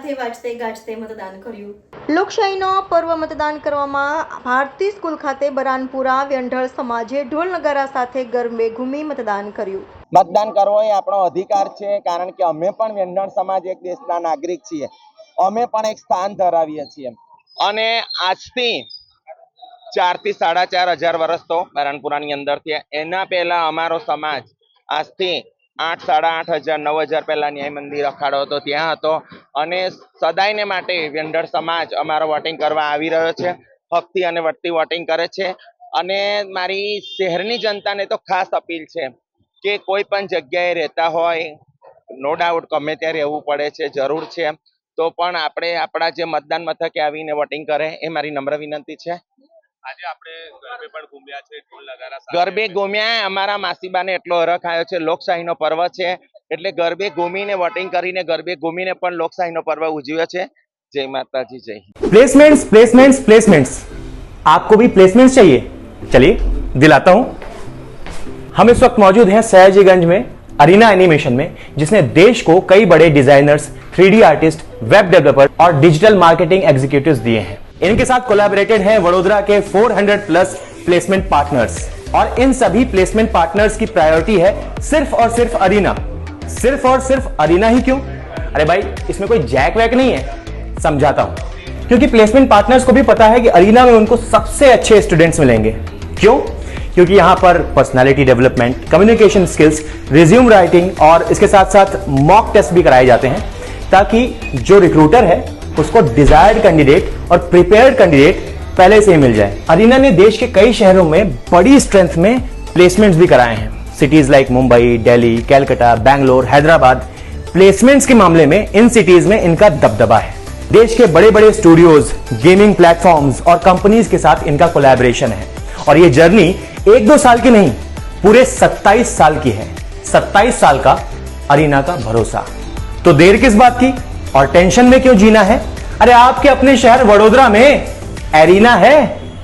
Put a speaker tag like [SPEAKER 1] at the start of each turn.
[SPEAKER 1] સાથે વાંચતે ગાજતે મતદાન કર્યું।
[SPEAKER 2] લોકશાહીનો પર્વ મતદાન કરવામાં ભારતી સ્કૂલ ખાતે બરાનપુરા વ્યંઢળ સમાજે ઢોલ નગારા સાથે ગરબે ઘૂમી મતદાન કર્યું।
[SPEAKER 3] મતદાન કરવો એ આપણો અધિકાર છે, કારણ કે અમે પણ વ્યંઢળ સમાજ એક દેશના નાગરિક છીએ, અમે પણ એક સ્થાન ધરાવીએ છીએ। અને આજથી 4 થી 4.5 વર્ષ તો બરાનપુરાની અંદરથી, એના પહેલા અમારો સમાજ આજથી 8, 8.5 હજાર 9 હજાર પહેલા ન્યાય મંદિર અખાડો હતો ત્યાં હતો, અને સદાયને માટે વ્યંઢળ સમાજ અમારો વોટિંગ કરવા આવી રહ્યો છે, હકથી અને વટથી વોટિંગ કરે છે। અને મારી શહેરની જનતાને તો ખાસ અપીલ છે કે કોઈ પણ જગ્યાએ રહેતા હોય, નો ડાઉટ ગમે ત્યાં રહેવું પડે છે, જરૂર છે, તો પણ આપણે આપણા જે મતદાન મથકે આવીને વોટિંગ કરે એ મારી નમ્ર વિનંતી છે।
[SPEAKER 4] આજે આપણે ગરબે પણ ઘૂમ્યા છે, ઢોલ નગારા સાથે
[SPEAKER 3] ગરબે ઘૂમ્યા, અમારા માસીબાને એટલો હરખ આવ્યો છે, લોકશાહીનો પર્વ છે એટલે ગરબે ઘૂમીને વોટિંગ કરીને ગરબે ઘૂમીને પણ લોકશાહીનો પર્વ ઉજવ્યો છે। जय माता जी, जय हिंद।
[SPEAKER 5] प्लेसमेंट्स प्लेसमेंट्स प्लेसमेंट्स, आपको भी प्लेसमेंट्स चाहिए? चलिए दिलाता हूं। हम इस वक्त मौजूद हैं सयाजीगंज में अरीना एनिमेशन में, जिसने देश को कई बड़े designers, 3D artist, web developer और डिजिटल मार्केटिंग एग्जीक्यूटिव्स दिए हैं। इनके साथ कोलैबोरेटेड हैं वडोदरा के 400 प्लस प्लेसमेंट पार्टनर्स, और इन सभी प्लेसमेंट पार्टनर्स की प्रायोरिटी है सिर्फ और सिर्फ अरीना। सिर्फ और सिर्फ अरीना ही क्यों? अरे भाई, इसमें कोई जैक वैक नहीं है, समझाता हूं। क्योंकि प्लेसमेंट पार्टनर्स को भी पता है कि अरीना में उनको सबसे अच्छे स्टूडेंट्स मिलेंगे। क्यों? क्योंकि यहां पर personality development, communication skills, resume writing और इसके साथ साथ मॉक टेस्ट भी कराए जाते हैं, ताकि जो रिक्रूटर है उसको डिजायर्ड कैंडिडेट और प्रिपेयर्ड कैंडिडेट पहले से ही मिल जाए। अरीना ने देश के कई शहरों में बड़ी स्ट्रेंथ में प्लेसमेंट्स भी कराए हैं। Cities like Mumbai, Delhi, Calcutta, Bangalore, Hyderabad. Placements के मामले में इन सिटीज में इनका दबदबा है। देश के बड़े बड़े स्टूडियोज, गेमिंग प्लेटफॉर्म्स और कंपनीज के साथ इनका कोलैबोरेशन है, और ये जर्नी 1-2 साल की नहीं, पूरे 27 साल की है। 27 साल का अरीना का भरोसा। तो देर किस बात की और टेंशन में क्यों जीना है? अरे आपके अपने शहर वडोदरा में एरीना है।